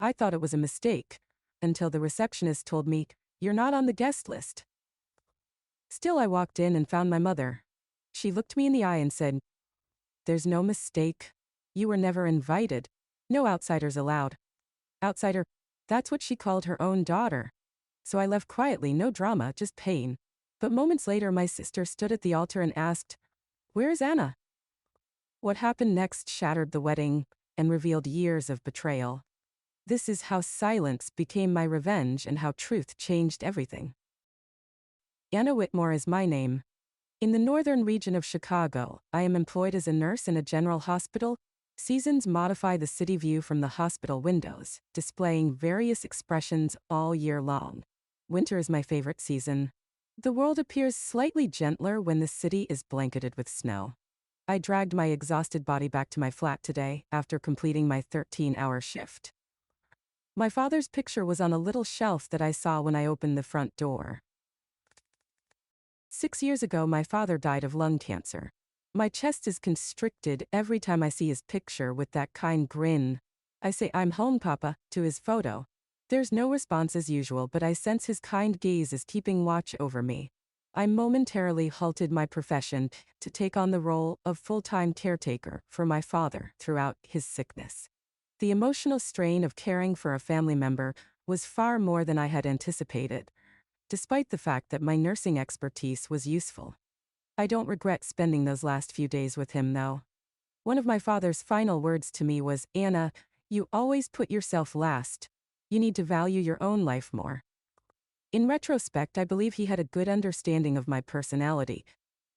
I thought it was a mistake, until the receptionist told me, "You're not on the guest list." Still, I walked in and found my mother. She looked me in the eye and said, "There's no mistake. You were never invited. No outsiders allowed." Outsider? That's what she called her own daughter. So I left quietly, no drama, just pain. But moments later, my sister stood at the altar and asked, "Where is Anna?" What happened next shattered the wedding and revealed years of betrayal. This is how silence became my revenge and how truth changed everything. Anna Whitmore is my name. In the northern region of Chicago, I am employed as a nurse in a general hospital. Seasons modify the city view from the hospital windows, displaying various expressions all year long. Winter is my favorite season. The world appears slightly gentler when the city is blanketed with snow. I dragged my exhausted body back to my flat today after completing my 13-hour shift. My father's picture was on a little shelf that I saw when I opened the front door. 6 years ago, my father died of lung cancer. My chest is constricted every time I see his picture with that kind grin. I say, "I'm home, Papa," to his photo. There's no response as usual, but I sense his kind gaze is keeping watch over me. I momentarily halted my profession to take on the role of full-time caretaker for my father throughout his sickness. The emotional strain of caring for a family member was far more than I had anticipated, despite the fact that my nursing expertise was useful. I don't regret spending those last few days with him, though. One of my father's final words to me was, "Anna, you always put yourself last. You need to value your own life more." In retrospect, I believe he had a good understanding of my personality.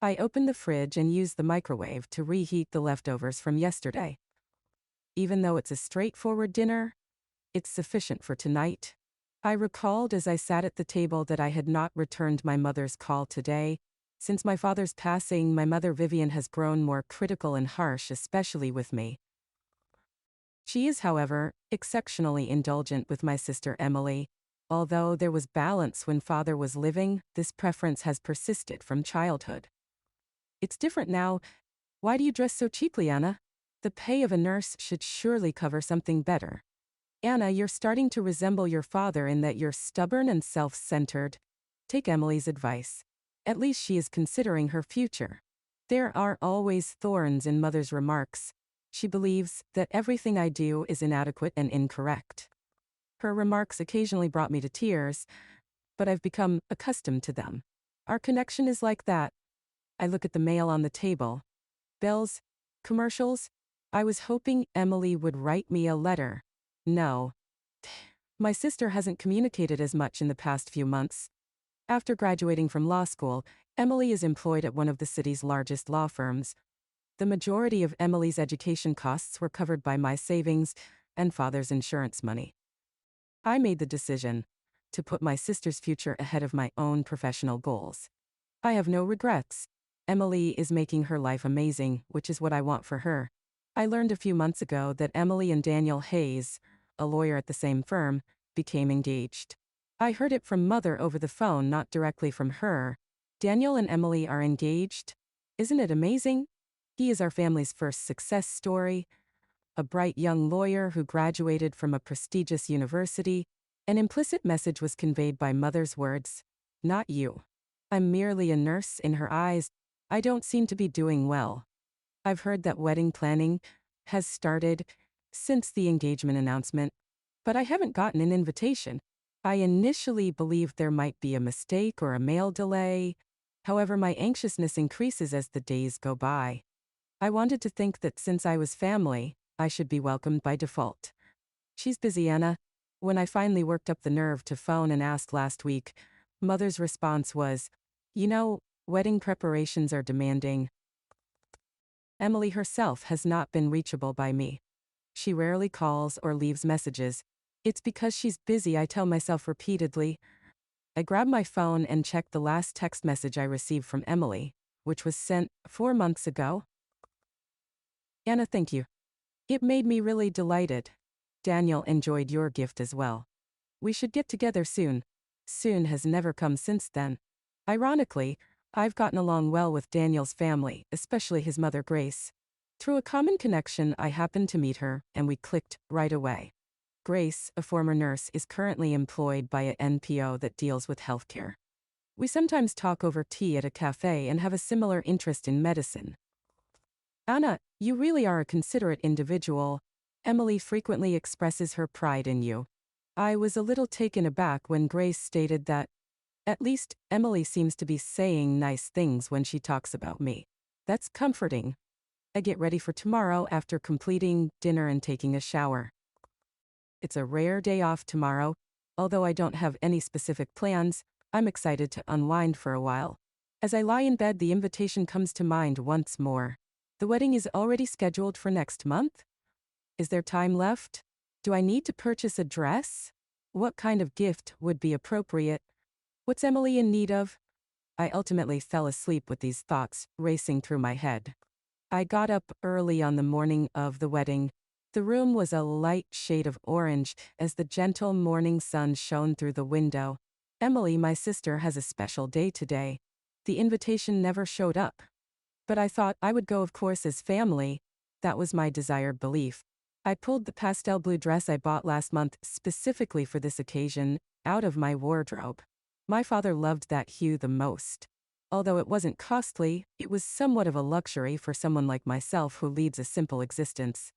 I opened the fridge and used the microwave to reheat the leftovers from yesterday. Even though it's a straightforward dinner, it's sufficient for tonight. I recalled as I sat at the table that I had not returned my mother's call today. Since my father's passing, my mother Vivian has grown more critical and harsh, especially with me. She is, however, exceptionally indulgent with my sister Emily. Although there was balance when father was living, this preference has persisted from childhood. "It's different now. Why do you dress so cheaply, Anna? The pay of a nurse should surely cover something better." "Anna, you're starting to resemble your father in that you're stubborn and self-centered. Take Emily's advice. At least she is considering her future." There are always thorns in mother's remarks. She believes that everything I do is inadequate and incorrect. Her remarks occasionally brought me to tears, but I've become accustomed to them. Our connection is like that. I look at the mail on the table. Bills, commercials. I was hoping Emily would write me a letter. No. My sister hasn't communicated as much in the past few months. After graduating from law school, Emily is employed at one of the city's largest law firms. The majority of Emily's education costs were covered by my savings and father's insurance money. I made the decision to put my sister's future ahead of my own professional goals. I have no regrets. Emily is making her life amazing, which is what I want for her. I learned a few months ago that Emily and Daniel Hayes, a lawyer at the same firm, became engaged. I heard it from mother over the phone, not directly from her. Daniel and Emily are engaged. Isn't it amazing? He is our family's first success story. A bright young lawyer who graduated from a prestigious university. An implicit message was conveyed by mother's words, "Not you. I'm merely a nurse." In her eyes, I don't seem to be doing well. I've heard that wedding planning has started since the engagement announcement, but I haven't gotten an invitation. I initially believed there might be a mistake or a mail delay. However, my anxiousness increases as the days go by. I wanted to think that since I was family, I should be welcomed by default. "She's busy, Anna." When I finally worked up the nerve to phone and ask last week, mother's response was, "Wedding preparations are demanding." Emily herself has not been reachable by me. She rarely calls or leaves messages. It's because she's busy, I tell myself repeatedly. I grab my phone and check the last text message I received from Emily, which was sent 4 months ago. "Anna, thank you. It made me really delighted. Daniel enjoyed your gift as well. We should get together soon." Soon has never come since then. Ironically, I've gotten along well with Daniel's family, especially his mother Grace. Through a common connection, I happened to meet her, and we clicked right away. Grace, a former nurse, is currently employed by a NPO that deals with healthcare. We sometimes talk over tea at a cafe and have a similar interest in medicine. Anna, you really are a considerate individual. Emily frequently expresses her pride in you. I was a little taken aback when Grace stated that, at least, Emily seems to be saying nice things when she talks about me. That's comforting. I get ready for tomorrow after completing dinner and taking a shower. It's a rare day off tomorrow. Although I don't have any specific plans, I'm excited to unwind for a while. As I lie in bed, the invitation comes to mind once more. The wedding is already scheduled for next month? Is there time left? Do I need to purchase a dress? What kind of gift would be appropriate? What's Emily in need of? I ultimately fell asleep with these thoughts racing through my head. I got up early on the morning of the wedding. The room was a light shade of orange as the gentle morning sun shone through the window. Emily, my sister, has a special day today. The invitation never showed up. But I thought I would go, of course, as family. That was my desired belief. I pulled the pastel blue dress I bought last month specifically for this occasion out of my wardrobe. My father loved that hue the most. Although it wasn't costly, it was somewhat of a luxury for someone like myself who leads a simple existence.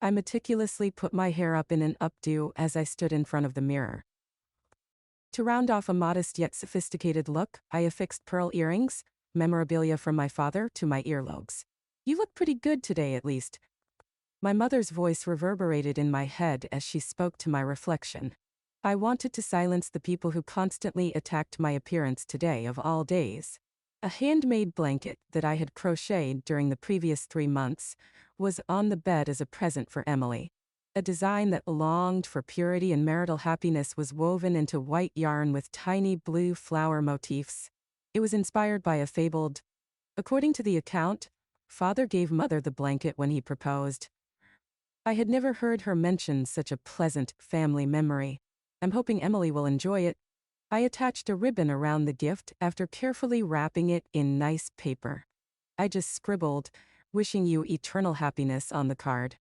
I meticulously put my hair up in an updo as I stood in front of the mirror. To round off a modest yet sophisticated look, I affixed pearl earrings, memorabilia from my father, to my earlobes. You look pretty good today, at least. My mother's voice reverberated in my head as she spoke to my reflection. I wanted to silence the people who constantly attacked my appearance today of all days. A handmade blanket that I had crocheted during the previous 3 months was on the bed as a present for Emily. A design that longed for purity and marital happiness was woven into white yarn with tiny blue flower motifs. It was inspired by a fabled. According to the account, father gave mother the blanket when he proposed. I had never heard her mention such a pleasant family memory. I'm hoping Emily will enjoy it. I attached a ribbon around the gift after carefully wrapping it in nice paper. I just scribbled, "Wishing you eternal happiness," on the card.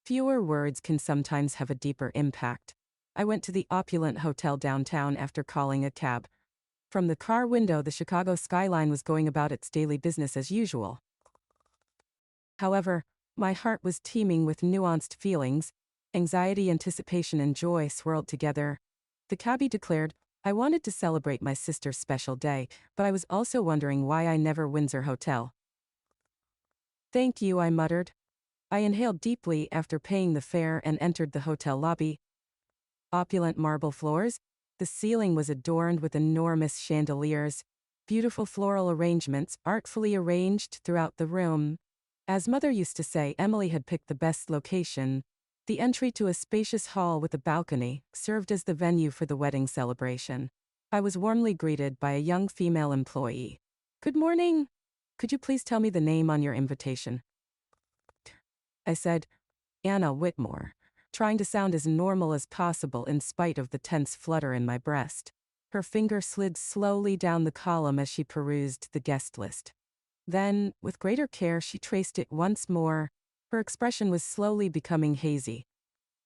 Fewer words can sometimes have a deeper impact. I went to the opulent hotel downtown after calling a cab. From the car window, the Chicago skyline was going about its daily business as usual. However, my heart was teeming with nuanced feelings. Anxiety, anticipation, and joy swirled together. The cabbie declared, I wanted to celebrate my sister's special day, but I was also wondering why I never Windsor Hotel. Thank you, I muttered. I inhaled deeply after paying the fare and entered the hotel lobby. Opulent marble floors. The ceiling was adorned with enormous chandeliers. Beautiful floral arrangements artfully arranged throughout the room. As mother used to say, Emily had picked the best location. The entry to a spacious hall with a balcony served as the venue for the wedding celebration. I was warmly greeted by a young female employee. Good morning. Could you please tell me the name on your invitation? I said, Anna Whitmore, trying to sound as normal as possible in spite of the tense flutter in my breast. Her finger slid slowly down the column as she perused the guest list. Then, with greater care, she traced it once more. Her expression was slowly becoming hazy.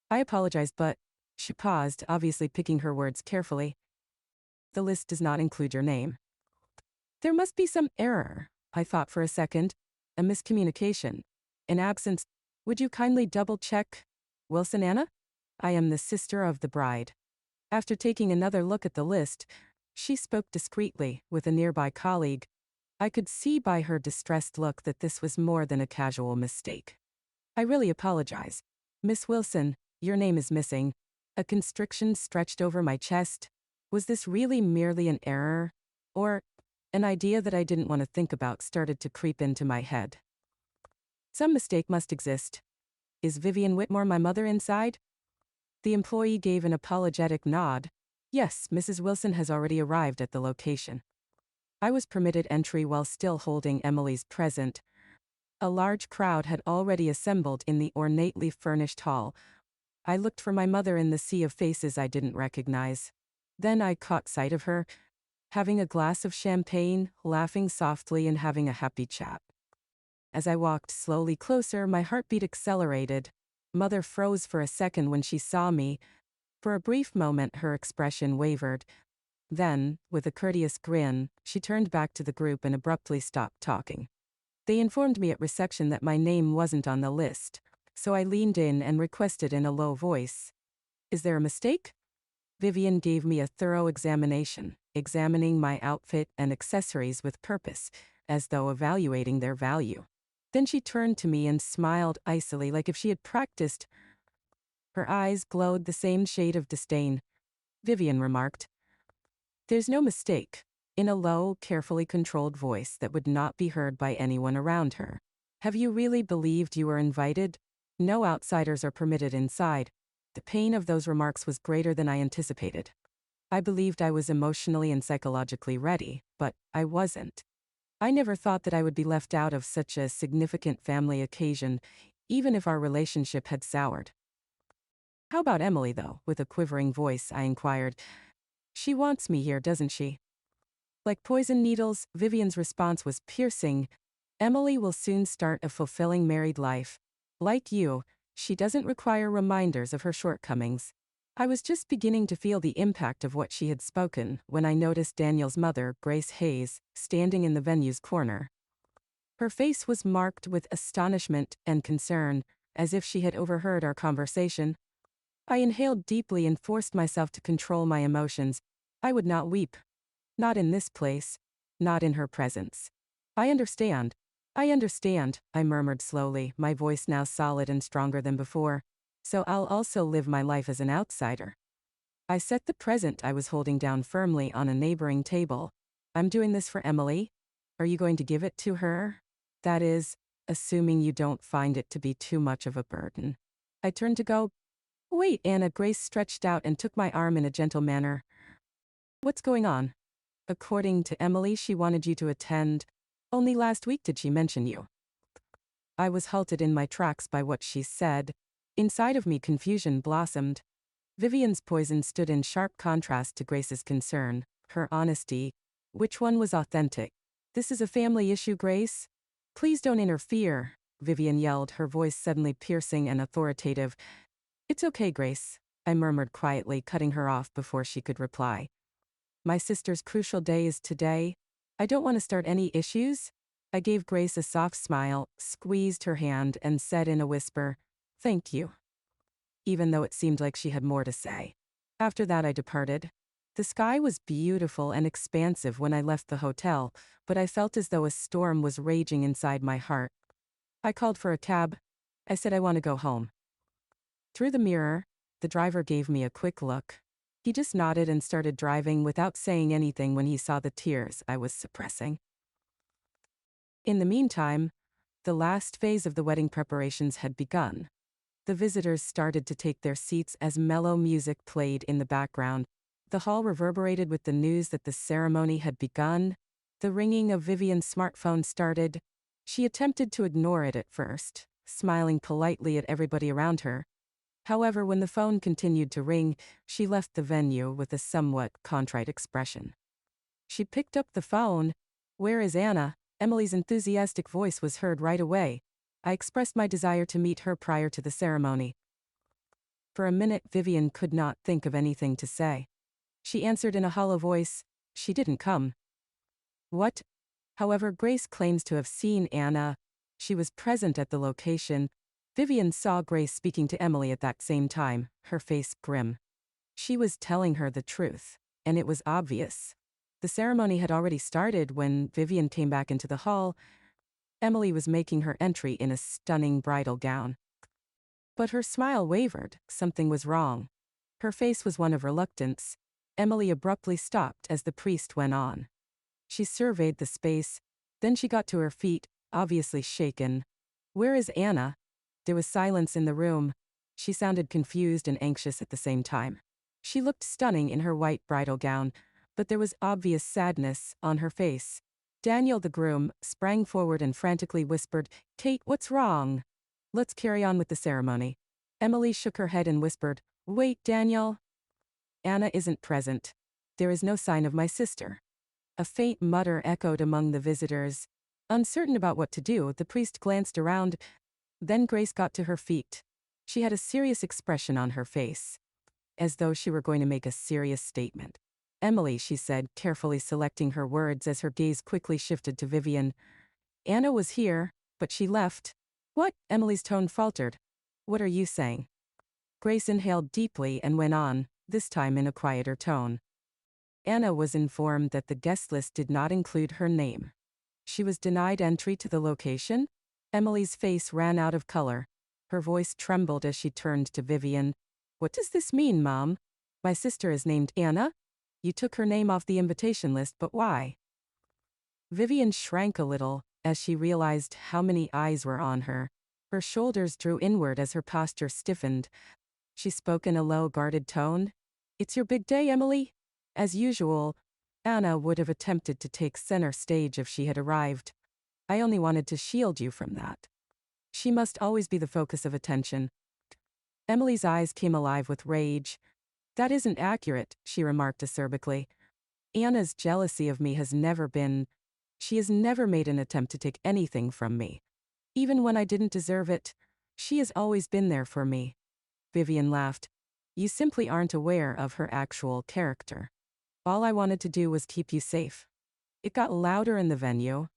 I apologized, but she paused, obviously picking her words carefully. The list does not include your name. There must be some error, I thought for a second. A miscommunication. In absence, would you kindly double-check? Wilson Anna? I am the sister of the bride. After taking another look at the list, she spoke discreetly with a nearby colleague. I could see by her distressed look that this was more than a casual mistake. I really apologize. Miss Wilson, your name is missing. A constriction stretched over my chest. Was this really merely an error? Or an idea that I didn't want to think about started to creep into my head? Some mistake must exist. Is Vivian Whitmore my mother inside? The employee gave an apologetic nod. Yes, Mrs. Wilson has already arrived at the location. I was permitted entry while still holding Emily's present. A large crowd had already assembled in the ornately furnished hall. I looked for my mother in the sea of faces I didn't recognize. Then I caught sight of her, having a glass of champagne, laughing softly and having a happy chat. As I walked slowly closer, my heartbeat accelerated. Mother froze for a second when she saw me. For a brief moment her expression wavered. Then, with a courteous grin, she turned back to the group and abruptly stopped talking. They informed me at reception that my name wasn't on the list, so I leaned in and requested in a low voice. Is there a mistake? Vivian gave me a thorough examination, examining my outfit and accessories with purpose, as though evaluating their value. Then she turned to me and smiled icily like if she had practiced. Her eyes glowed the same shade of disdain. Vivian remarked, "There's no mistake," in a low, carefully controlled voice that would not be heard by anyone around her. "Have you really believed you were invited? No outsiders are permitted inside." The pain of those remarks was greater than I anticipated. I believed I was emotionally and psychologically ready, but I wasn't. I never thought that I would be left out of such a significant family occasion, even if our relationship had soured. "How about Emily, though?" With a quivering voice, I inquired. "She wants me here, doesn't she?" Like poison needles, Vivian's response was piercing. "Emily will soon start a fulfilling married life. Like you, she doesn't require reminders of her shortcomings." I was just beginning to feel the impact of what she had spoken when I noticed Daniel's mother, Grace Hayes, standing in the venue's corner. Her face was marked with astonishment and concern, as if she had overheard our conversation. I inhaled deeply and forced myself to control my emotions. I would not weep. Not in this place. Not in her presence. "I understand. I understand," I murmured slowly, my voice now solid and stronger than before. "So I'll also live my life as an outsider." I set the present I was holding down firmly on a neighboring table. "I'm doing this for Emily. Are you going to give it to her? That is, assuming you don't find it to be too much of a burden." I turned to go. "Wait, Anna." Grace stretched out and took my arm in a gentle manner. "What's going on? According to Emily, she wanted you to attend. Only last week did she mention you." I was halted in my tracks by what she said. Inside of me confusion blossomed. Vivian's poison stood in sharp contrast to Grace's concern, her honesty. Which one was authentic? "This is a family issue, Grace. Please don't interfere," Vivian yelled, her voice suddenly piercing and authoritative. "It's okay, Grace," I murmured quietly, cutting her off before she could reply. "My sister's crucial day is today. I don't want to start any issues." I gave Grace a soft smile, squeezed her hand, and said in a whisper, "Thank you," even though it seemed like she had more to say. After that I departed. The sky was beautiful and expansive when I left the hotel, but I felt as though a storm was raging inside my heart. I called for a cab. I said I want to go home. Through the mirror, the driver gave me a quick look. He just nodded and started driving without saying anything when he saw the tears I was suppressing. In the meantime, the last phase of the wedding preparations had begun. The visitors started to take their seats as mellow music played in the background. The hall reverberated with the news that the ceremony had begun. The ringing of Vivian's smartphone started. She attempted to ignore it at first, smiling politely at everybody around her. However, when the phone continued to ring, she left the venue with a somewhat contrite expression. She picked up the phone. "Where is Anna?" Emily's enthusiastic voice was heard right away. I expressed my desire to meet her prior to the ceremony. For a minute, Vivian could not think of anything to say. She answered in a hollow voice, "She didn't come." "What?" However, Grace claims to have seen Anna. She was present at the location. Vivian saw Grace speaking to Emily at that same time, her face grim. She was telling her the truth, and it was obvious. The ceremony had already started when Vivian came back into the hall. Emily was making her entry in a stunning bridal gown. But her smile wavered. Something was wrong. Her face was one of reluctance. Emily abruptly stopped as the priest went on. She surveyed the space. Then she got to her feet, obviously shaken. "Where is Anna?" There was silence in the room. She sounded confused and anxious at the same time. She looked stunning in her white bridal gown, but there was obvious sadness on her face. Daniel, the groom, sprang forward and frantically whispered, "Kate, what's wrong? Let's carry on with the ceremony." Emily shook her head and whispered, "Wait, Daniel. Anna isn't present. There is no sign of my sister." A faint mutter echoed among the visitors. Uncertain about what to do, the priest glanced around. Then Grace got to her feet. She had a serious expression on her face, as though she were going to make a serious statement. Emily, she said, carefully selecting her words as her gaze quickly shifted to Vivian. Anna was here, but she left. What? Emily's tone faltered. What are you saying? Grace inhaled deeply and went on, this time in a quieter tone. Anna was informed that the guest list did not include her name. She was denied entry to the location? Emily's face ran out of color. Her voice trembled as she turned to Vivian. What does this mean, Mom? My sister is named Anna? You took her name off the invitation list, but why? Vivian shrank a little as she realized how many eyes were on her. Her shoulders drew inward as her posture stiffened. She spoke in a low, guarded tone. It's your big day, Emily? As usual, Anna would have attempted to take center stage if she had arrived. I only wanted to shield you from that. She must always be the focus of attention. Emily's eyes came alive with rage. That isn't accurate, she remarked acerbically. Anna's jealousy of me has never been. She has never made an attempt to take anything from me. Even when I didn't deserve it, she has always been there for me. Vivian laughed. You simply aren't aware of her actual character. All I wanted to do was keep you safe. It got louder in the venue.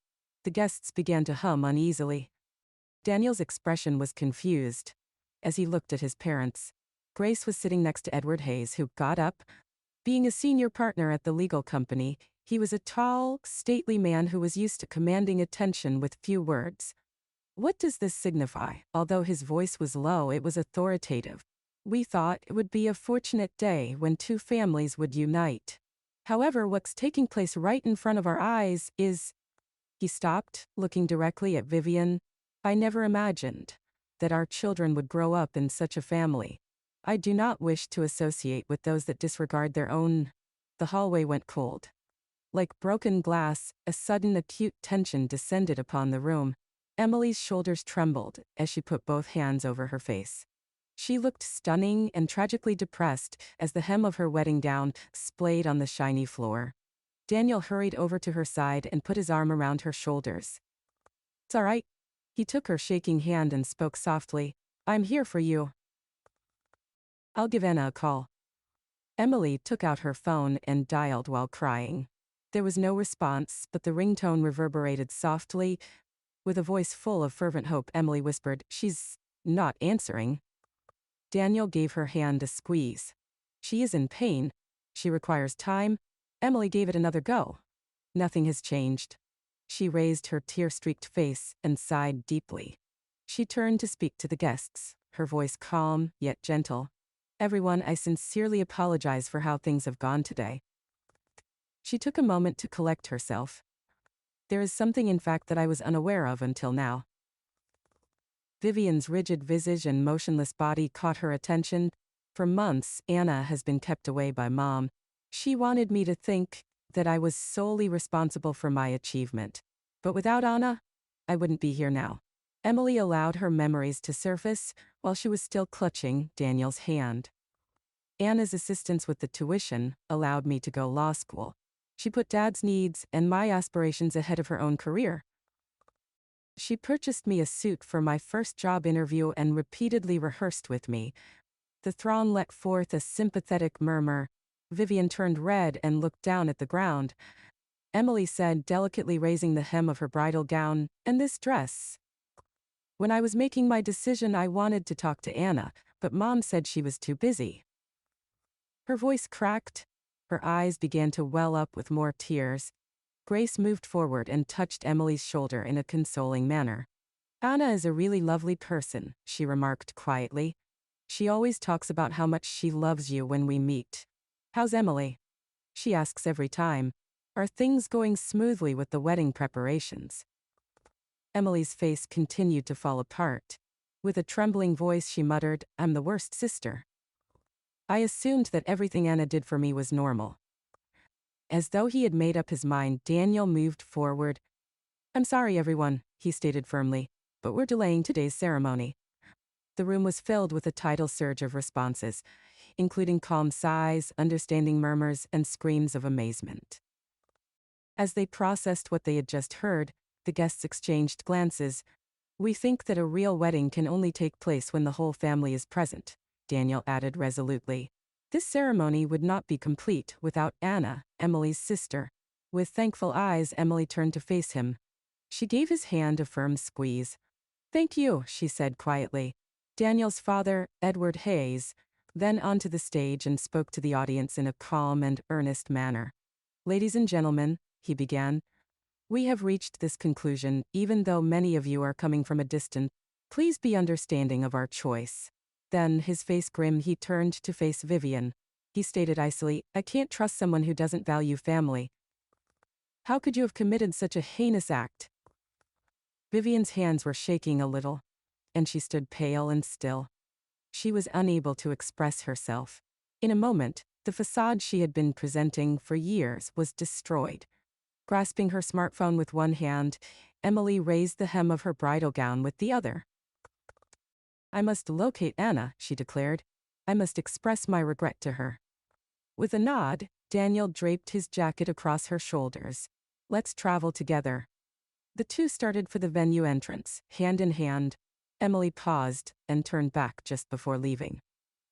The guests began to hum uneasily. Daniel's expression was confused as he looked at his parents. Grace was sitting next to Edward Hayes, who got up. Being a senior partner at the legal company, he was a tall, stately man who was used to commanding attention with few words. What does this signify? Although his voice was low, it was authoritative. We thought it would be a fortunate day when two families would unite. However, what's taking place right in front of our eyes is... He stopped, looking directly at Vivian. I never imagined that our children would grow up in such a family. I do not wish to associate with those that disregard their own. The hallway went cold. Like broken glass, a sudden acute tension descended upon the room. Emily's shoulders trembled as she put both hands over her face. She looked stunning and tragically depressed as the hem of her wedding gown splayed on the shiny floor. Daniel hurried over to her side and put his arm around her shoulders. It's all right. He took her shaking hand and spoke softly. I'm here for you. I'll give Anna a call. Emily took out her phone and dialed while crying. There was no response, but the ringtone reverberated softly. With a voice full of fervent hope, Emily whispered, She's not answering. Daniel gave her hand a squeeze. She is in pain. She requires time. Emily gave it another go. Nothing has changed. She raised her tear-streaked face and sighed deeply. She turned to speak to the guests, her voice calm yet gentle. Everyone, I sincerely apologize for how things have gone today. She took a moment to collect herself. There is something, in fact, that I was unaware of until now. Vivian's rigid visage and motionless body caught her attention. For months, Anna has been kept away by Mom. She wanted me to think that I was solely responsible for my achievement. But without Anna, I wouldn't be here now. Emily allowed her memories to surface while she was still clutching Daniel's hand. Anna's assistance with the tuition allowed me to go law school. She put Dad's needs and my aspirations ahead of her own career. She purchased me a suit for my first job interview and repeatedly rehearsed with me. The throng let forth a sympathetic murmur. Vivian turned red and looked down at the ground. Emily said, delicately raising the hem of her bridal gown, and this dress. When I was making my decision, I wanted to talk to Anna, but Mom said she was too busy. Her voice cracked. Her eyes began to well up with more tears. Grace moved forward and touched Emily's shoulder in a consoling manner. Anna is a really lovely person, she remarked quietly. She always talks about how much she loves you when we meet. How's Emily? She asks every time. Are things going smoothly with the wedding preparations? Emily's face continued to fall apart. With a trembling voice she muttered, I'm the worst sister. I assumed that everything Anna did for me was normal. As though he had made up his mind, Daniel moved forward. I'm sorry, everyone, he stated firmly, but we're delaying today's ceremony. The room was filled with a tidal surge of responses, including calm sighs, understanding murmurs, and screams of amazement. As they processed what they had just heard, the guests exchanged glances. We think that a real wedding can only take place when the whole family is present, Daniel added resolutely. This ceremony would not be complete without Anna, Emily's sister. With thankful eyes, Emily turned to face him. She gave his hand a firm squeeze. Thank you, she said quietly. Daniel's father, Edward Hayes, then onto the stage and spoke to the audience in a calm and earnest manner. Ladies and gentlemen, he began, we have reached this conclusion, even though many of you are coming from a distance. Please be understanding of our choice. Then, his face grim, he turned to face Vivian. He stated icily, I can't trust someone who doesn't value family. How could you have committed such a heinous act? Vivian's hands were shaking a little, and she stood pale and still. She was unable to express herself. In a moment, the facade she had been presenting for years was destroyed. Grasping her smartphone with one hand, Emily raised the hem of her bridal gown with the other. I must locate Anna, she declared. I must express my regret to her. With a nod, Daniel draped his jacket across her shoulders. Let's travel together. The two started for the venue entrance, hand in hand. Emily paused and turned back just before leaving.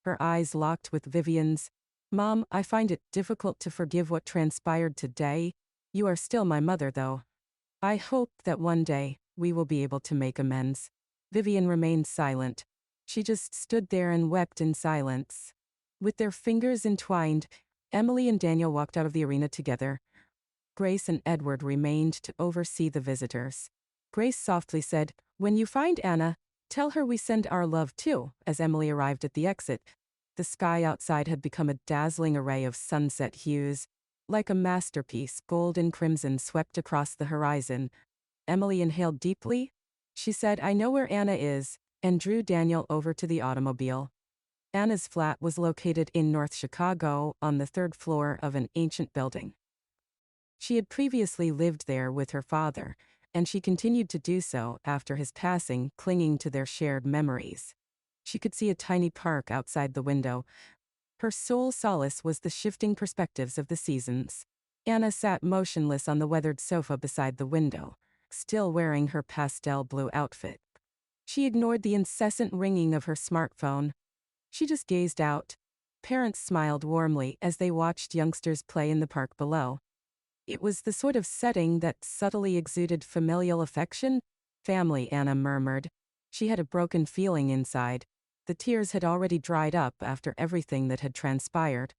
Her eyes locked with Vivian's. Mom, I find it difficult to forgive what transpired today. You are still my mother, though. I hope that one day we will be able to make amends. Vivian remained silent. She just stood there and wept in silence. With their fingers entwined, Emily and Daniel walked out of the arena together. Grace and Edward remained to oversee the visitors. Grace softly said, When you find Anna, tell her we send our love too. As Emily arrived at the exit, the sky outside had become a dazzling array of sunset hues. Like a masterpiece, gold and crimson swept across the horizon. Emily inhaled deeply. She said, I know where Anna is, and drew Daniel over to the automobile. Anna's flat was located in North Chicago on the third floor of an ancient building. She had previously lived there with her father, and she continued to do so after his passing, clinging to their shared memories. She could see a tiny park outside the window. Her sole solace was the shifting perspectives of the seasons. Anna sat motionless on the weathered sofa beside the window, still wearing her pastel blue outfit. She ignored the incessant ringing of her smartphone. She just gazed out. Parents smiled warmly as they watched youngsters play in the park below. It was the sort of setting that subtly exuded familial affection. Family, Anna murmured. She had a broken feeling inside. The tears had already dried up after everything that had transpired.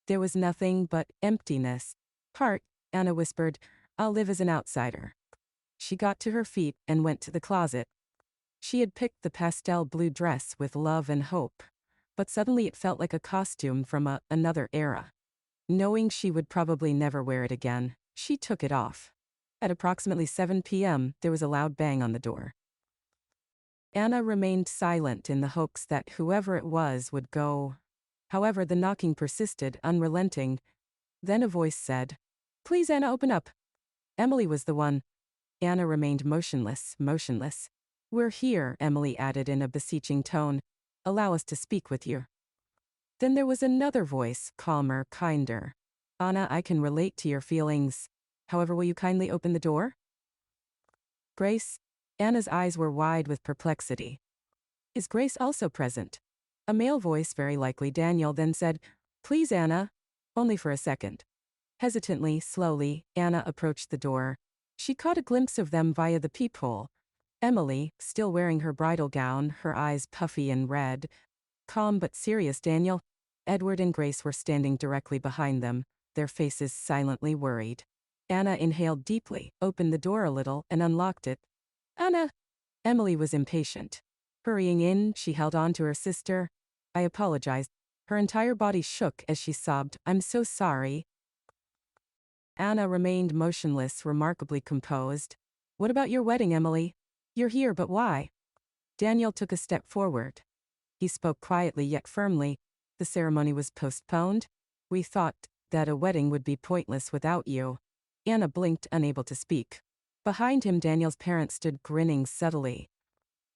There was nothing but emptiness. Heart, Anna whispered, I'll live as an outsider. She got to her feet and went to the closet. She had picked the pastel blue dress with love and hope, but suddenly it felt like a costume from another era. Knowing she would probably never wear it again, she took it off. At approximately 7 p.m., there was a loud bang on the door. Anna remained silent in the hopes that whoever it was would go. However, the knocking persisted, unrelenting. Then a voice said, Please, Anna, open up. Emily was the one. Anna remained motionless. We're here, Emily added in a beseeching tone. Allow us to speak with you. Then there was another voice, calmer, kinder. Anna, I can relate to your feelings. However, will you kindly open the door? Grace? Anna's eyes were wide with perplexity. Is Grace also present? A male voice, very likely Daniel, then said, Please, Anna. Only for a second. Hesitantly, slowly, Anna approached the door. She caught a glimpse of them via the peephole. Emily, still wearing her bridal gown, her eyes puffy and red. Calm but serious Daniel. Edward and Grace were standing directly behind them, their faces silently worried. Anna inhaled deeply, opened the door a little, and unlocked it. Anna! Emily was impatient. Hurrying in, she held on to her sister. I apologized. Her entire body shook as she sobbed, I'm so sorry. Anna remained motionless, remarkably composed. What about your wedding, Emily? You're here, but why? Daniel took a step forward. He spoke quietly yet firmly. The ceremony was postponed. We thought that a wedding would be pointless without you. Anna blinked, unable to speak. Behind him, Daniel's parents stood grinning subtly.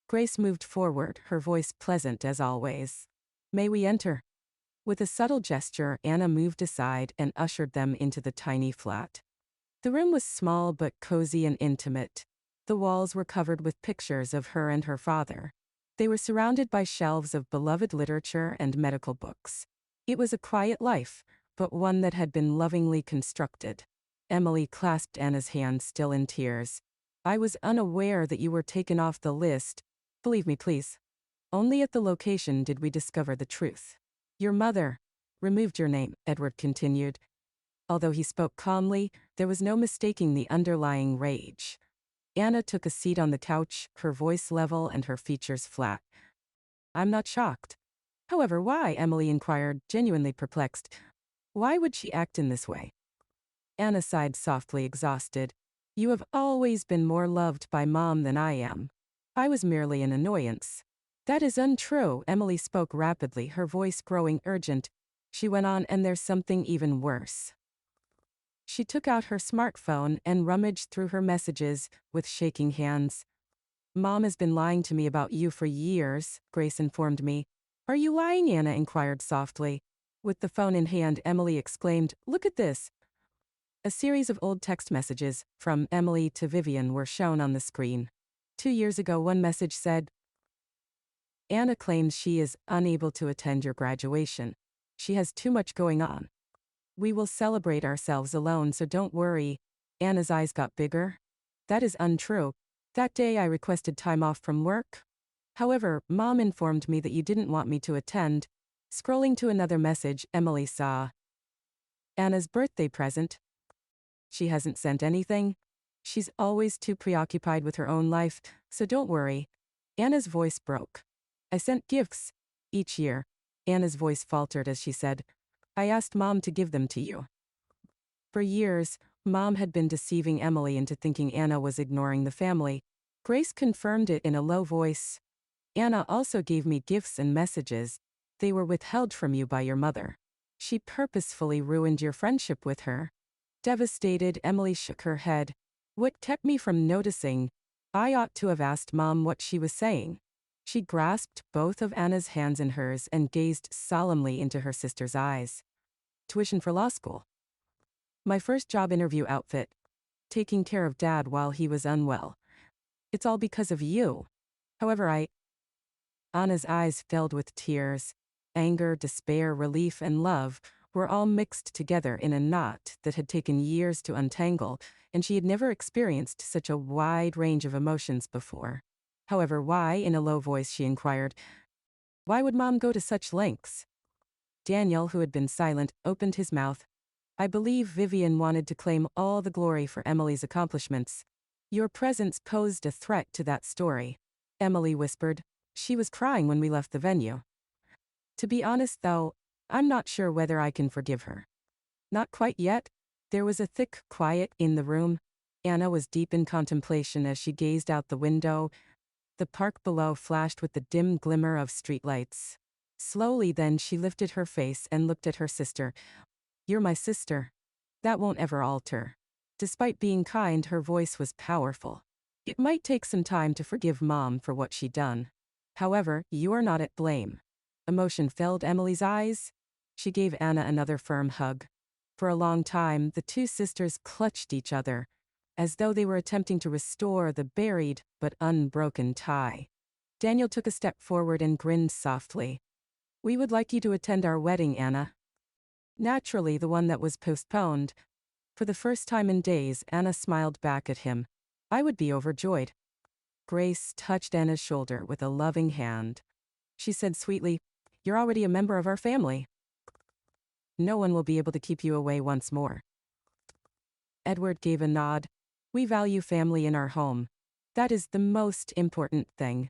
Grace moved forward, her voice pleasant as always. May we enter? With a subtle gesture, Anna moved aside and ushered them into the tiny flat. The room was small but cozy and intimate. The walls were covered with pictures of her and her father. They were surrounded by shelves of beloved literature and medical books. It was a quiet life, but one that had been lovingly constructed. Emily clasped Anna's hand, still in tears. I was unaware that you were taken off the list. Believe me, please. Only at the location did we discover the truth. Your mother removed your name, Edward continued. Although he spoke calmly, there was no mistaking the underlying rage. Anna took a seat on the couch, her voice level and her features flat. I'm not shocked. However, why? Emily inquired, genuinely perplexed. Why would she act in this way? Anna sighed softly, exhausted. You have always been more loved by Mom than I am. I was merely an annoyance. That is untrue, Emily spoke rapidly, her voice growing urgent. She went on, and there's something even worse. She took out her smartphone and rummaged through her messages with shaking hands. Mom has been lying to me about you for years, Grace informed me. Are you lying? Anna inquired softly. With the phone in hand, Emily exclaimed, Look at this. A series of old text messages, from Emily to Vivian, were shown on the screen. 2 years ago, one message said, Anna claims she is unable to attend your graduation. She has too much going on. We will celebrate ourselves alone, so don't worry. Anna's eyes got bigger. That is untrue. That day I requested time off from work. However, Mom informed me that you didn't want me to attend. Scrolling to another message, Emily saw Anna's birthday present. She hasn't sent anything. She's always too preoccupied with her own life, so don't worry. Anna's voice broke. I sent gifts each year. Anna's voice faltered as she said, I asked Mom to give them to you. For years, Mom had been deceiving Emily into thinking Anna was ignoring the family. Grace confirmed it in a low voice. Anna also gave me gifts and messages. They were withheld from you by your mother. She purposefully ruined your friendship with her. Devastated, Emily shook her head. What kept me from noticing? I ought to have asked Mom what she was saying. She grasped both of Anna's hands in hers and gazed solemnly into her sister's eyes. Tuition for law school. My first job interview outfit. Taking care of Dad while he was unwell. It's all because of you. However, Anna's eyes filled with tears. Anger, despair, relief, and love were all mixed together in a knot that had taken years to untangle, and she had never experienced such a wide range of emotions before. However, why? In a low voice she inquired. Why would Mom go to such lengths? Daniel, who had been silent, opened his mouth. I believe Vivian wanted to claim all the glory for Emily's accomplishments. Your presence posed a threat to that story. Emily whispered. She was crying when we left the venue. To be honest, though, I'm not sure whether I can forgive her. Not quite yet. There was a thick quiet in the room. Anna was deep in contemplation as she gazed out the window. The park below flashed with the dim glimmer of streetlights. Slowly then she lifted her face and looked at her sister. You're my sister. That won't ever alter. Despite being kind, her voice was powerful. It might take some time to forgive Mom for what she'd done. However, you are not at blame. Emotion filled Emily's eyes. She gave Anna another firm hug. For a long time, the two sisters clutched each other, as though they were attempting to restore the buried but unbroken tie. Daniel took a step forward and grinned softly. We would like you to attend our wedding, Anna. Naturally, the one that was postponed. For the first time in days, Anna smiled back at him. I would be overjoyed. Grace touched Anna's shoulder with a loving hand. She said sweetly, You're already a member of our family. No one will be able to keep you away once more. Edward gave a nod. We value family in our home. That is the most important thing.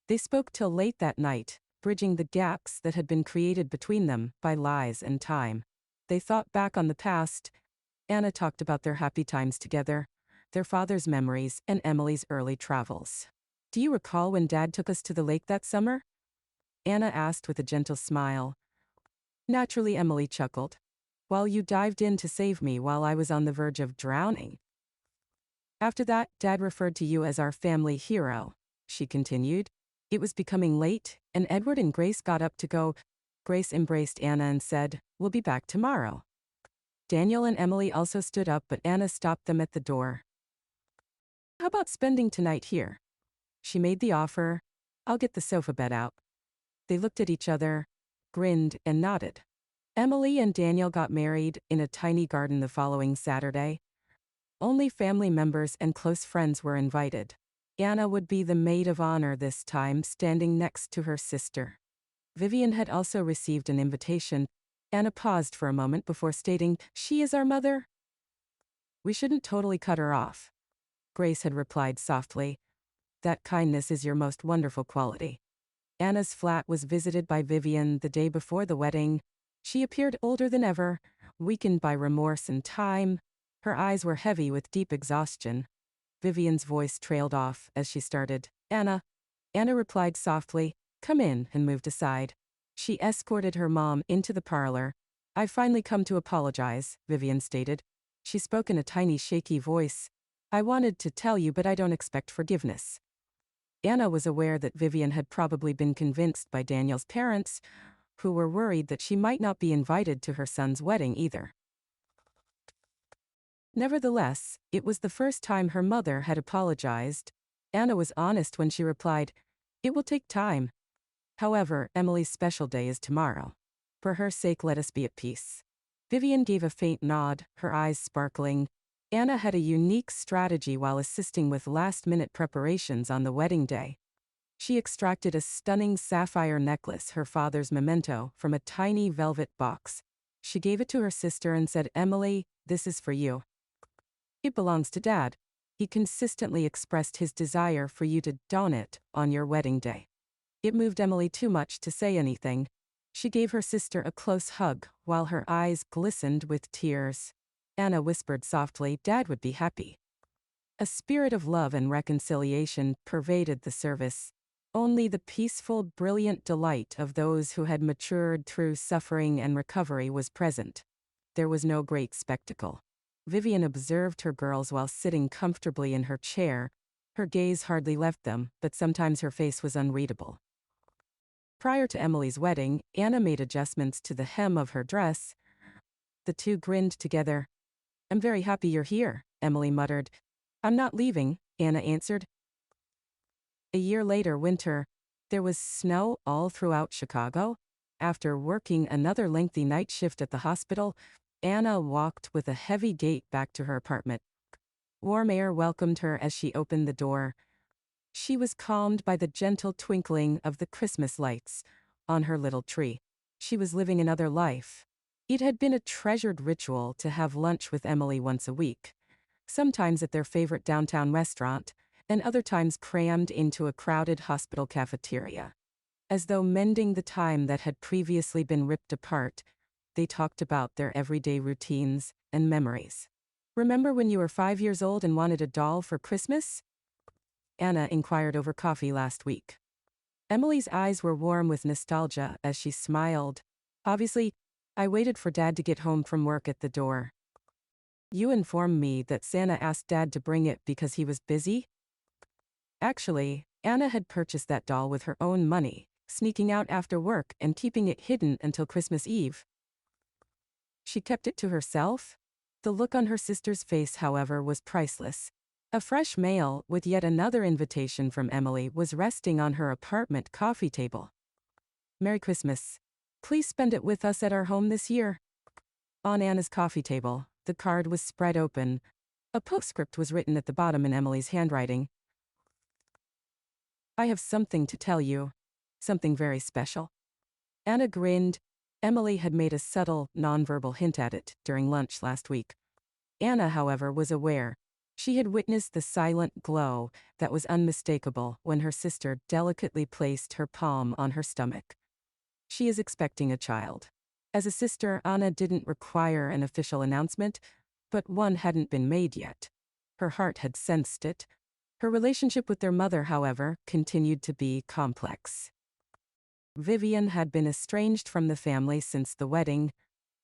They spoke till late that night, bridging the gaps that had been created between them by lies and time. They thought back on the past. Anna talked about their happy times together, their father's memories, and Emily's early travels. Do you recall when Dad took us to the lake that summer? Anna asked with a gentle smile. Naturally, Emily chuckled. While you dived in to save me while I was on the verge of drowning. After that, Dad referred to you as our family hero, she continued. It was becoming late, and Edward and Grace got up to go. Grace embraced Anna and said, We'll be back tomorrow. Daniel and Emily also stood up, but Anna stopped them at the door. How about spending tonight here? She made the offer. I'll get the sofa bed out. They looked at each other, grinned, and nodded. Emily and Daniel got married in a tiny garden the following Saturday. Only family members and close friends were invited. Anna would be the maid of honor this time, standing next to her sister. Vivian had also received an invitation. Anna paused for a moment before stating, "She is our mother." "We shouldn't totally cut her off," Grace had replied softly. "That kindness is your most wonderful quality." Anna's flat was visited by Vivian the day before the wedding. She appeared older than ever, weakened by remorse and time. Her eyes were heavy with deep exhaustion. Vivian's voice trailed off as she started, "Anna." Anna replied softly, "Come in," and moved aside. She escorted her mom into the parlor. "I've finally come to apologize," Vivian stated. She spoke in a tiny, shaky voice. "I wanted to tell you, but I don't expect forgiveness." Anna was aware that Vivian had probably been convinced by Daniel's parents, who were worried that she might not be invited to her son's wedding either. Nevertheless, it was the first time her mother had apologized. Anna was honest when she replied, "It will take time. However, Emily's special day is tomorrow. For her sake, let us be at peace." Vivian gave a faint nod, her eyes sparkling. Anna had a unique strategy while assisting with last-minute preparations on the wedding day. She extracted a stunning sapphire necklace, her father's memento, from a tiny velvet box. She gave it to her sister and said, "Emily, this is for you. It belongs to Dad. He consistently expressed his desire for you to don it on your wedding day." It moved Emily too much to say anything. She gave her sister a close hug, while her eyes glistened with tears. Anna whispered softly, "Dad would be happy." A spirit of love and reconciliation pervaded the service. Only the peaceful, brilliant delight of those who had matured through suffering and recovery was present. There was no great spectacle. Vivian observed her girls while sitting comfortably in her chair. Her gaze hardly left them, but sometimes her face was unreadable. Prior to Emily's wedding, Anna made adjustments to the hem of her dress. The two grinned together. "I'm very happy you're here," Emily muttered. "I'm not leaving," Anna answered. A year later, winter. There was snow all throughout Chicago. After working another lengthy night shift at the hospital, Anna walked with a heavy gait back to her apartment. Warm air welcomed her as she opened the door. She was calmed by the gentle twinkling of the Christmas lights on her little tree. She was living another life. It had been a treasured ritual to have lunch with Emily once a week, sometimes at their favorite downtown restaurant, and other times crammed into a crowded hospital cafeteria. As though mending the time that had previously been ripped apart, they talked about their everyday routines and memories. "Remember when you were 5 years old and wanted a doll for Christmas?" Anna inquired over coffee last week. Emily's eyes were warm with nostalgia as she smiled. "Obviously, I waited for Dad to get home from work at the door. You informed me that Santa asked Dad to bring it because he was busy?" Actually, Anna had purchased that doll with her own money, sneaking out after work and keeping it hidden until Christmas Eve. She kept it to herself? The look on her sister's face, however, was priceless. A fresh mail with yet another invitation from Emily was resting on her apartment coffee table. "Merry Christmas. Please spend it with us at our home this year." On Anna's coffee table, the card was spread open. A postscript was written at the bottom in Emily's handwriting. "I have something to tell you. Something very special." Anna grinned. Emily had made a subtle, nonverbal hint at it during lunch last week. Anna, however, was aware. She had witnessed the silent glow that was unmistakable when her sister delicately placed her palm on her stomach. She is expecting a child. As a sister, Anna didn't require an official announcement, but one hadn't been made yet. Her heart had sensed it. Her relationship with their mother, however, continued to be complex. Vivian had been estranged from the family since the wedding.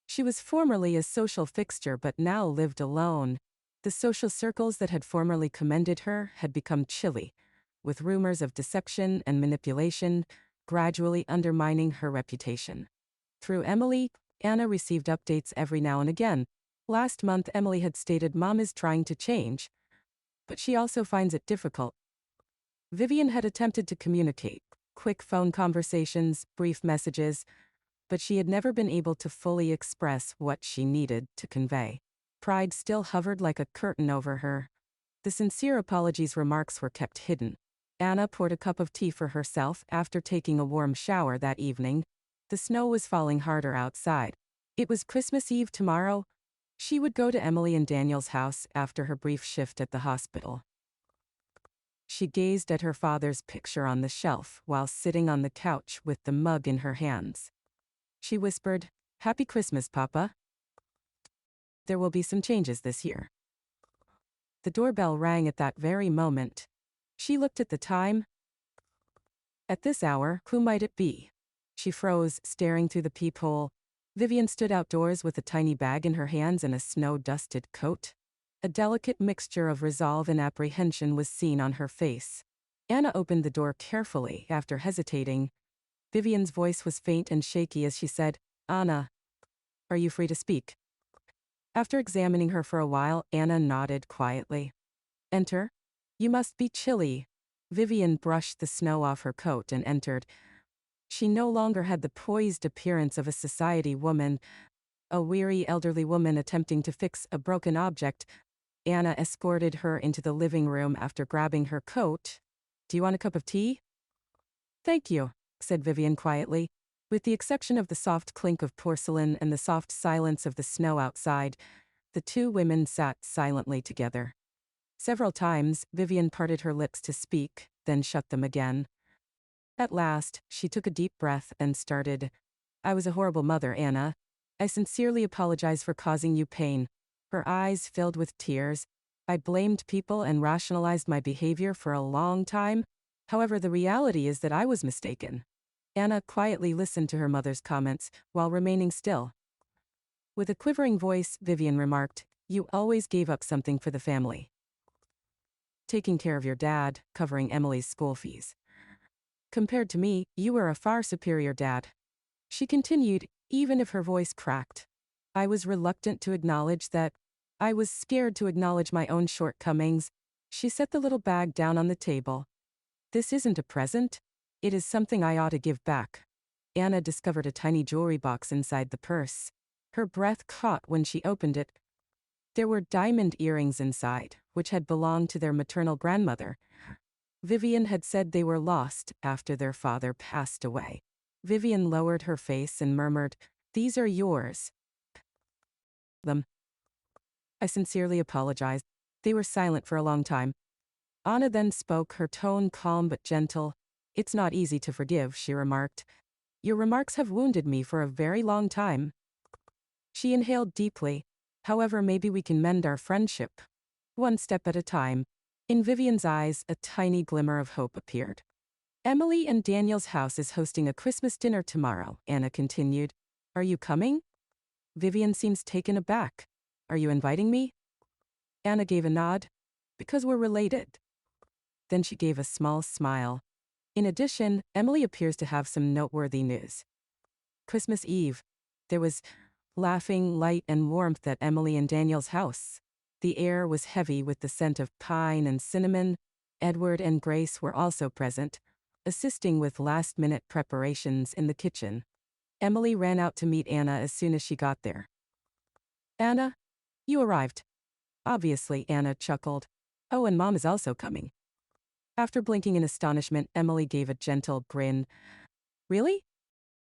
She was formerly a social fixture but now lived alone. The social circles that had formerly commended her had become chilly, with rumors of deception and manipulation gradually undermining her reputation. Through Emily, Anna received updates every now and again. Last month, Emily had stated, "Mom is trying to change." but she also finds it difficult. Vivian had attempted to communicate, quick phone conversations, brief messages, but she had never been able to fully express what she needed to convey. Pride still hovered like a curtain over her. The sincere apologies' remarks were kept hidden. Anna poured a cup of tea for herself after taking a warm shower that evening. The snow was falling harder outside. It was Christmas Eve tomorrow. She would go to Emily and Daniel's house after her brief shift at the hospital. She gazed at her father's picture on the shelf while sitting on the couch with the mug in her hands. She whispered, "Happy Christmas, Papa. There will be some changes this year." The doorbell rang at that very moment. She looked at the time. At this hour, who might it be? She froze, staring through the peephole. Vivian stood outdoors with a tiny bag in her hands and a snow-dusted coat. A delicate mixture of resolve and apprehension was seen on her face. Anna opened the door carefully after hesitating. Vivian's voice was faint and shaky as she said, "Anna, are you free to speak?" After examining her for a while, Anna nodded quietly. "Enter. You must be chilly." Vivian brushed the snow off her coat and entered. She no longer had the poised appearance of a society woman, a weary elderly woman attempting to fix a broken object. Anna escorted her into the living room after grabbing her coat. "Do you want a cup of tea?" "Thank you," said Vivian quietly. With the exception of the soft clink of porcelain and the soft silence of the snow outside, the two women sat silently together. Several times, Vivian parted her lips to speak, then shut them again. At last, she took a deep breath and started, "I was a horrible mother, Anna. I sincerely apologize for causing you pain." Her eyes filled with tears. "I blamed people and rationalized my behavior for a long time. However, the reality is that I was mistaken." Anna quietly listened to her mother's comments while remaining still. With a quivering voice, Vivian remarked, "You always gave up something for the family. Taking care of your dad, covering Emily's school fees. Compared to me, you were a far superior dad." She continued, even if her voice cracked. "I was reluctant to acknowledge that. I was scared to acknowledge my own shortcomings." She set the little bag down on the table. "This isn't a present. It is something I ought to give back." Anna discovered a tiny jewelry box inside the purse. Her breath caught when she opened it. There were diamond earrings inside, which had belonged to their maternal grandmother. Vivian had said they were lost after their father passed away. Vivian lowered her face and murmured, "These are yours." "Them." "I sincerely apologize." They were silent for a long time. Anna then spoke, her tone calm but gentle. "It's not easy to forgive," she remarked. "Your remarks have wounded me for a very long time." She inhaled deeply. "However, maybe we can mend our friendship. One step at a time." In Vivian's eyes, a tiny glimmer of hope appeared. "Emily and Daniel's house is hosting a Christmas dinner tomorrow," Anna continued. "Are you coming?" Vivian seems taken aback. "Are you inviting me?" Anna gave a nod. "Because we're related." Then she gave a small smile. "In addition, Emily appears to have some noteworthy news." Christmas Eve. There was laughing, light, and warmth at Emily and Daniel's house. The air was heavy with the scent of pine and cinnamon. Edward and Grace were also present, assisting with last-minute preparations in the kitchen. Emily ran out to meet Anna as soon as she got there. "Anna, you arrived." "Obviously," Anna chuckled. "Oh, and Mom is also coming." After blinking in astonishment, Emily gave a gentle grin. "Really?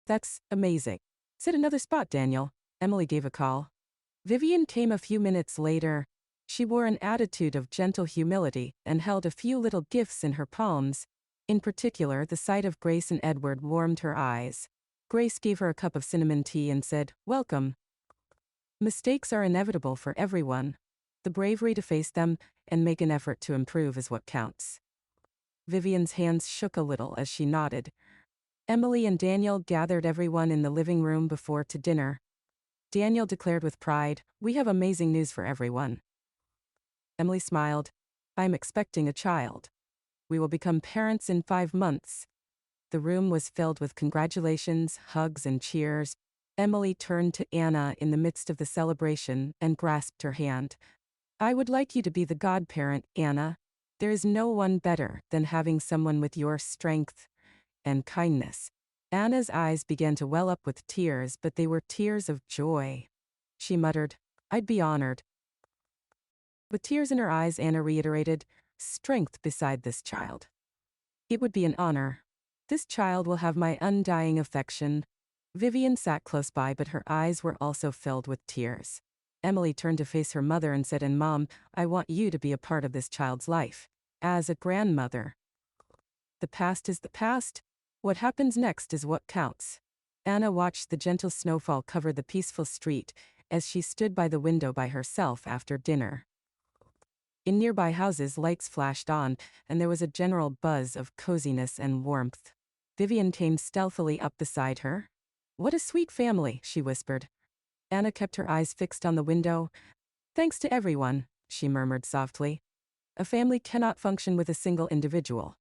That's amazing. Sit another spot, Daniel." Emily gave a call. Vivian came a few minutes later. She wore an attitude of gentle humility and held a few little gifts in her palms. In particular, the sight of Grace and Edward warmed her eyes. Grace gave her a cup of cinnamon tea and said, "Welcome. Mistakes are inevitable for everyone. The bravery to face them and make an effort to improve is what counts." Vivian's hands shook a little as she nodded. Emily and Daniel gathered everyone in the living room before to dinner. Daniel declared with pride, "We have amazing news for everyone." Emily smiled. "I'm expecting a child. We will become parents in 5 months." The room was filled with congratulations, hugs, and cheers. Emily turned to Anna in the midst of the celebration and grasped her hand. I would like you to be the godparent, Anna. There is no one better than having someone with your strength and kindness. Anna's eyes began to well up with tears, but they were tears of joy. She muttered, I'd be honored. With tears in her eyes, Anna reiterated, strength beside this child. It would be an honor. This child will have my undying affection. Vivian sat close by, but her eyes were also filled with tears. Emily turned to face her mother and said, and Mom, I want you to be a part of this child's life. As a grandmother. The past is the past. What happens next is what counts. Anna watched the gentle snowfall cover the peaceful street as she stood by the window by herself after dinner. In nearby houses, lights flashed on, and there was a general buzz of coziness and warmth. Vivian came stealthily up beside her. What a sweet family, she whispered. Anna kept her eyes fixed on the window. Thanks to everyone, she murmured softly. A family cannot function with a single individual.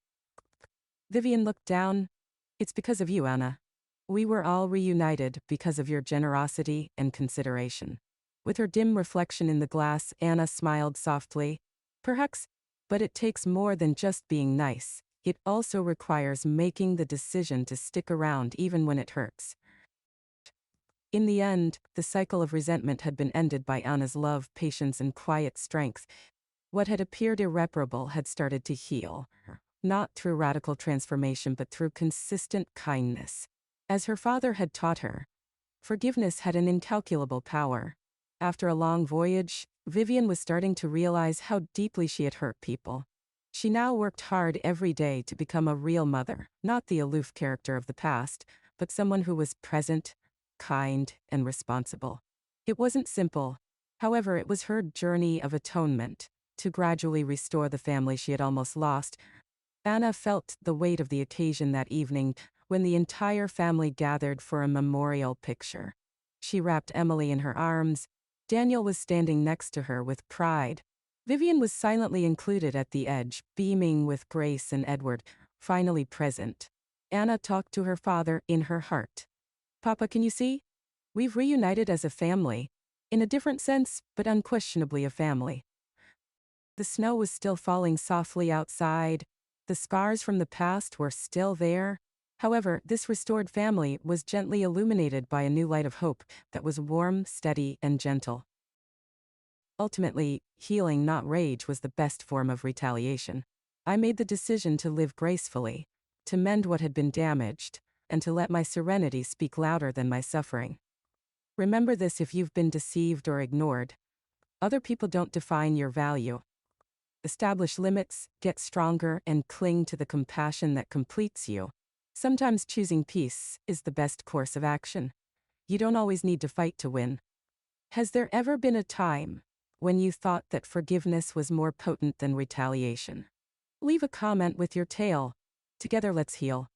Vivian looked down. It's because of you, Anna. We were all reunited because of your generosity and consideration. With her dim reflection in the glass, Anna smiled softly. Perhaps, but it takes more than just being nice. It also requires making the decision to stick around even when it hurts. In the end, the cycle of resentment had been ended by Anna's love, patience, and quiet strength. What had appeared irreparable had started to heal. Not through radical transformation, but through consistent kindness. As her father had taught her, forgiveness had an incalculable power. After a long voyage, Vivian was starting to realize how deeply she had hurt people. She now worked hard every day to become a real mother, not the aloof character of the past, but someone who was present, kind, and responsible. It wasn't simple. However, it was her journey of atonement to gradually restore the family she had almost lost. Anna felt the weight of the occasion that evening when the entire family gathered for a memorial picture. She wrapped Emily in her arms. Daniel was standing next to her with pride. Vivian was silently included at the edge, beaming with Grace and Edward, finally present. Anna talked to her father in her heart. Papa, can you see? We've reunited as a family. In a different sense, but unquestionably a family. The snow was still falling softly outside. The scars from the past were still there. However, this restored family was gently illuminated by a new light of hope that was warm, steady, and gentle. Ultimately, healing, not rage, was the best form of retaliation. I made the decision to live gracefully, to mend what had been damaged, and to let my serenity speak louder than my suffering. Remember this if you've been deceived or ignored. Other people don't define your value. Establish limits, get stronger, and cling to the compassion that completes you. Sometimes choosing peace is the best course of action. You don't always need to fight to win. Has there ever been a time when you thought that forgiveness was more potent than retaliation? Leave a comment with your tale. Together, let's heal.